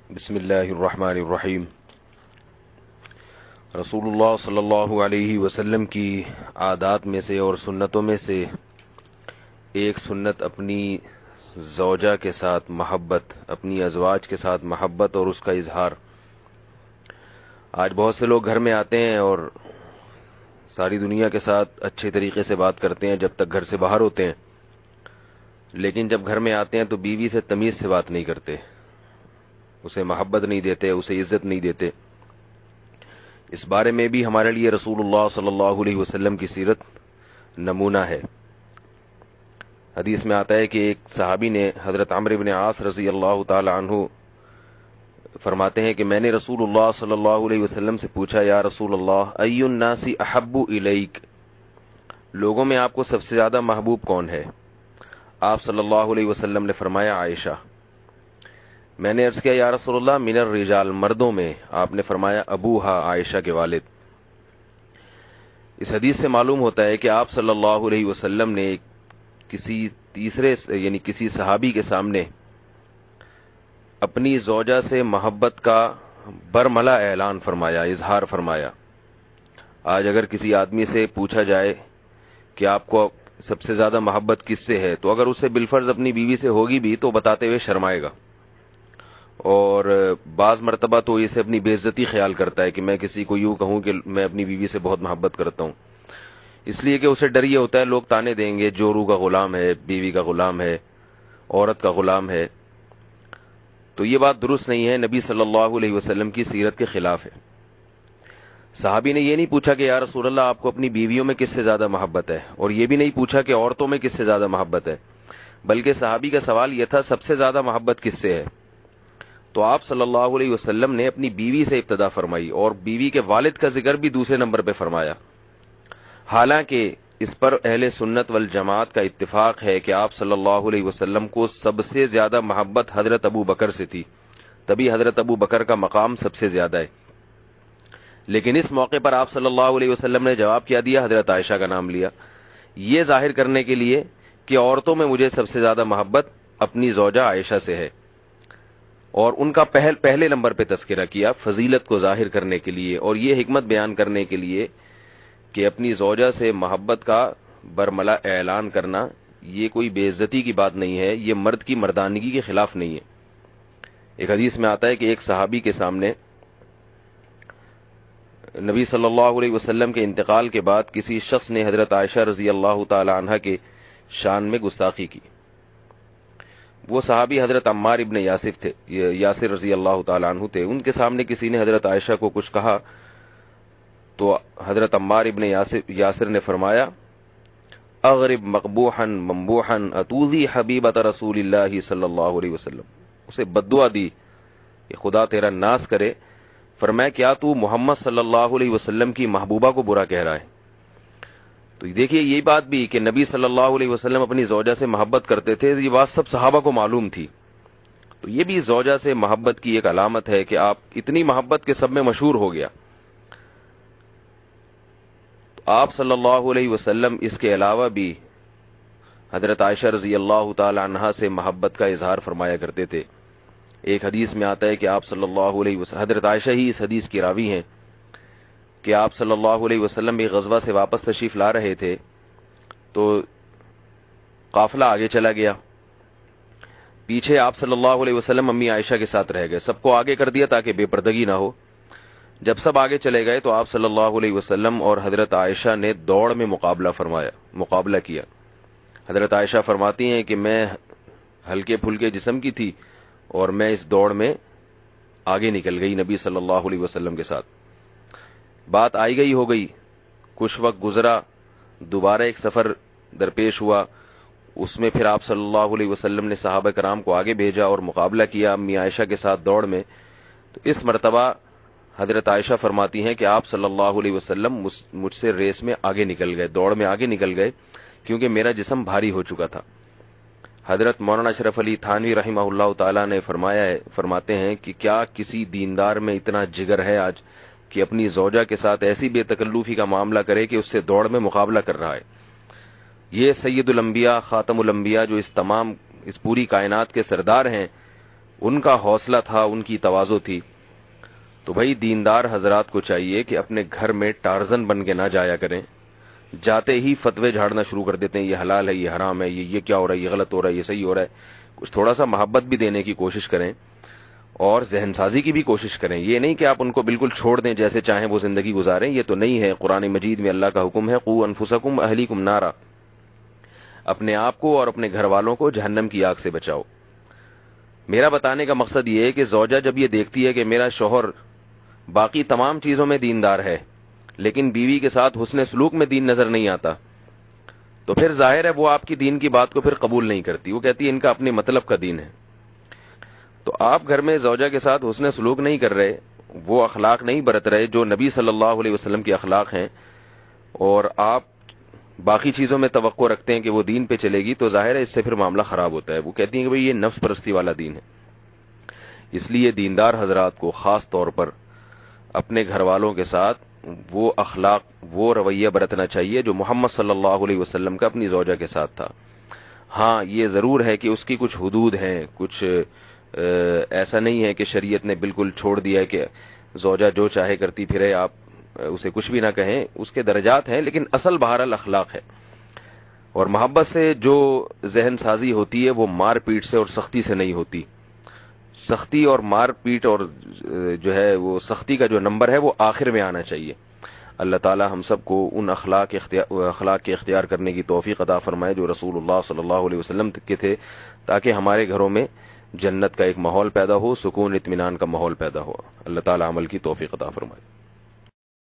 بسم اللہ الرحمن الرحیم۔ رسول اللہ صلی اللہ علیہ وسلم کی عادات میں سے اور سنتوں میں سے ایک سنت اپنی زوجہ کے ساتھ محبت، اپنی ازواج کے ساتھ محبت اور اس کا اظہار۔ آج بہت سے لوگ گھر میں آتے ہیں اور ساری دنیا کے ساتھ اچھے طریقے سے بات کرتے ہیں جب تک گھر سے باہر ہوتے ہیں، لیکن جب گھر میں آتے ہیں تو بیوی سے تمیز سے بات نہیں کرتے، اسے محبت نہیں دیتے، اسے عزت نہیں دیتے۔ اس بارے میں بھی ہمارے لیے رسول اللہ صلی اللہ علیہ وسلم کی سیرت نمونہ ہے۔ حدیث میں آتا ہے کہ ایک صحابی نے حضرت عمرو بن عاص رضی اللہ تعالی عنہ فرماتے ہیں کہ میں نے رسول اللہ صلی اللہ علیہ وسلم سے پوچھا، یا رسول اللہ، ای الناس احب الیک، لوگوں میں آپ کو سب سے زیادہ محبوب کون ہے؟ آپ صلی اللہ علیہ وسلم نے فرمایا عائشہ۔ میں نے عرض کیا یا رسول اللہ من الرجال، مردوں میں؟ آپ نے فرمایا ابوہا، عائشہ کے والد۔ اس حدیث سے معلوم ہوتا ہے کہ آپ صلی اللہ علیہ وسلم نے کسی تیسرے یعنی کسی صحابی کے سامنے اپنی زوجہ سے محبت کا برملا اعلان فرمایا، اظہار فرمایا۔ آج اگر کسی آدمی سے پوچھا جائے کہ آپ کو سب سے زیادہ محبت کس سے ہے، تو اگر اسے بالفرض اپنی بیوی سے ہوگی بھی تو بتاتے ہوئے شرمائے گا، اور بعض مرتبہ تو اسے اپنی بے عزتی خیال کرتا ہے کہ میں کسی کو یوں کہوں کہ میں اپنی بیوی سے بہت محبت کرتا ہوں، اس لیے کہ اسے ڈر یہ ہوتا ہے لوگ طعنے دیں گے، جورو کا غلام ہے، بیوی کا غلام ہے، عورت کا غلام ہے۔ تو یہ بات درست نہیں ہے، نبی صلی اللہ علیہ وسلم کی سیرت کے خلاف ہے۔ صحابی نے یہ نہیں پوچھا کہ یا رسول اللہ آپ کو اپنی بیویوں میں کس سے زیادہ محبت ہے، اور یہ بھی نہیں پوچھا کہ عورتوں میں کس سے زیادہ محبت ہے، بلکہ صحابی کا سوال یہ تھا سب سے زیادہ محبت کس سے ہے؟ تو آپ صلی اللہ علیہ وسلم نے اپنی بیوی سے ابتدا فرمائی، اور بیوی کے والد کا ذکر بھی دوسرے نمبر پہ فرمایا۔ حالانکہ اس پر اہل سنت والجماعت کا اتفاق ہے کہ آپ صلی اللہ علیہ وسلم کو سب سے زیادہ محبت حضرت ابو بکر سے تھی، تبھی حضرت ابو بکر کا مقام سب سے زیادہ ہے۔ لیکن اس موقع پر آپ صلی اللہ علیہ وسلم نے جواب کیا دیا؟ حضرت عائشہ کا نام لیا، یہ ظاہر کرنے کے لیے کہ عورتوں میں مجھے سب سے زیادہ محبت اپنی زوجہ عائشہ سے ہے، اور ان کا پہلے نمبر پہ تذکرہ کیا فضیلت کو ظاہر کرنے کے لیے، اور یہ حکمت بیان کرنے کے لیے کہ اپنی زوجہ سے محبت کا برملا اعلان کرنا یہ کوئی بے عزتی کی بات نہیں ہے، یہ مرد کی مردانگی کے خلاف نہیں ہے۔ ایک حدیث میں آتا ہے کہ ایک صحابی کے سامنے نبی صلی اللہ علیہ وسلم کے انتقال کے بعد کسی شخص نے حضرت عائشہ رضی اللہ تعالی عنہ کے شان میں گستاخی کی۔ وہ صحابی حضرت عمار ابن یاسر رضی اللہ تعالی عنہ تھے۔ ان کے سامنے کسی نے حضرت عائشہ کو کچھ کہا تو حضرت عمار ابن یاسر نے فرمایا اغرب مقبوحا ممبوحا اتوذی حبیبۃ رسول اللہ صلی اللہ علیہ وسلم، اسے بددعا دی کہ خدا تیرا ناز کرے۔ فرمایا کیا تو محمد صلی اللہ علیہ وسلم کی محبوبہ کو برا کہہ رہا ہے؟ تو دیکھیے یہ بات بھی کہ نبی صلی اللہ علیہ وسلم اپنی زوجہ سے محبت کرتے تھے، یہ بات سب صحابہ کو معلوم تھی، تو یہ بھی زوجہ سے محبت کی ایک علامت ہے کہ آپ اتنی محبت کے سب میں مشہور ہو گیا۔ آپ صلی اللہ علیہ وسلم اس کے علاوہ بھی حضرت عائشہ رضی اللہ تعالی عنہا سے محبت کا اظہار فرمایا کرتے تھے۔ ایک حدیث میں آتا ہے کہ آپ صلی اللہ علیہ وسلم، حضرت عائشہ ہی اس حدیث کی راوی ہیں، کہ آپ صلی اللہ علیہ وسلم ایک غزوہ سے واپس تشریف لا رہے تھے تو قافلہ آگے چلا گیا، پیچھے آپ صلی اللہ علیہ وسلم امی عائشہ کے ساتھ رہ گئے، سب کو آگے کر دیا تاکہ بے پردگی نہ ہو۔ جب سب آگے چلے گئے تو آپ صلی اللہ علیہ وسلم اور حضرت عائشہ نے دوڑ میں مقابلہ کیا۔ حضرت عائشہ فرماتی ہیں کہ میں ہلکے پھلکے جسم کی تھی اور میں اس دوڑ میں آگے نکل گئی نبی صلی اللہ علیہ وسلم کے ساتھ۔ بات آئی گئی ہو گئی، کچھ وقت گزرا، دوبارہ ایک سفر درپیش ہوا، اس میں پھر آپ صلی اللہ علیہ وسلم نے صحابہ کرام کو آگے بھیجا اور مقابلہ کیا امی عائشہ کے ساتھ دوڑ میں۔ تو اس مرتبہ حضرت عائشہ فرماتی ہیں کہ آپ صلی اللہ علیہ وسلم مجھ سے ریس میں آگے نکل گئے، دوڑ میں آگے نکل گئے، کیونکہ میرا جسم بھاری ہو چکا تھا۔ حضرت مولانا اشرف علی تھانوی رحمہ اللہ تعالی نے فرماتے ہیں کہ کیا کسی دیندار میں اتنا جگر ہے آج کہ اپنی زوجہ کے ساتھ ایسی بے تکلفی کا معاملہ کرے کہ اس سے دوڑ میں مقابلہ کر رہا ہے؟ یہ سید الانبیاء خاتم الانبیاء جو اس پوری کائنات کے سردار ہیں، ان کا حوصلہ تھا، ان کی تواضع تھی. تو بھائی دیندار حضرات کو چاہیے کہ اپنے گھر میں ٹارزن بن کے نہ جایا کریں. جاتے ہی فتوے جھاڑنا شروع کر دیتے ہیں، یہ حلال ہے، یہ حرام ہے، یہ کیا ہو رہا ہے، یہ غلط ہو رہا ہے، یہ صحیح ہو رہا ہے. کچھ تھوڑا سا محبت بھی دینے کی کوشش کریں اور ذہن سازی کی بھی کوشش کریں. یہ نہیں کہ آپ ان کو بالکل چھوڑ دیں، جیسے چاہیں وہ زندگی گزاریں. یہ تو نہیں ہے. قرآن مجید میں اللہ کا حکم ہے، قوا انفسکم اہلیکم نارا، اپنے آپ کو اور اپنے گھر والوں کو جہنم کی آگ سے بچاؤ. میرا بتانے کا مقصد یہ ہے کہ زوجہ جب یہ دیکھتی ہے کہ میرا شوہر باقی تمام چیزوں میں دیندار ہے لیکن بیوی کے ساتھ حسن سلوک میں دین نظر نہیں آتا، تو پھر ظاہر ہے وہ آپ کی دین کی بات کو پھر قبول نہیں کرتی. وہ کہتی ہے ان کا اپنے مطلب کا دین ہے. تو آپ گھر میں زوجہ کے ساتھ حسن سلوک نہیں کر رہے، وہ اخلاق نہیں برت رہے جو نبی صلی اللہ علیہ وسلم کے اخلاق ہیں، اور آپ باقی چیزوں میں توقع رکھتے ہیں کہ وہ دین پہ چلے گی، تو ظاہر ہے اس سے پھر معاملہ خراب ہوتا ہے. وہ کہتی ہیں کہ بھئی یہ نفس پرستی والا دین ہے. اس لیے دیندار حضرات کو خاص طور پر اپنے گھر والوں کے ساتھ وہ اخلاق، وہ رویہ برتنا چاہیے جو محمد صلی اللہ علیہ وسلم کا اپنی زوجہ کے ساتھ تھا. ہاں یہ ضرور ہے کہ اس کی کچھ حدود ہیں، کچھ ایسا نہیں ہے کہ شریعت نے بالکل چھوڑ دیا ہے کہ زوجہ جو چاہے کرتی پھرے، آپ اسے کچھ بھی نہ کہیں. اس کے درجات ہیں، لیکن اصل بہرحال اخلاق ہے. اور محبت سے جو ذہن سازی ہوتی ہے وہ مار پیٹ سے اور سختی سے نہیں ہوتی. سختی اور مار پیٹ اور جو ہے وہ سختی کا جو نمبر ہے وہ آخر میں آنا چاہیے. اللہ تعالی ہم سب کو ان اخلاق کے اختیار کرنے کی توفیق عطا فرمائے جو رسول اللہ صلی اللہ علیہ وسلم کے تھے، تاکہ ہمارے گھروں میں جنت کا ایک ماحول پیدا ہو، سکون اطمینان کا ماحول پیدا ہو. اللہ تعالی عمل کی توفیق عطا فرمائے.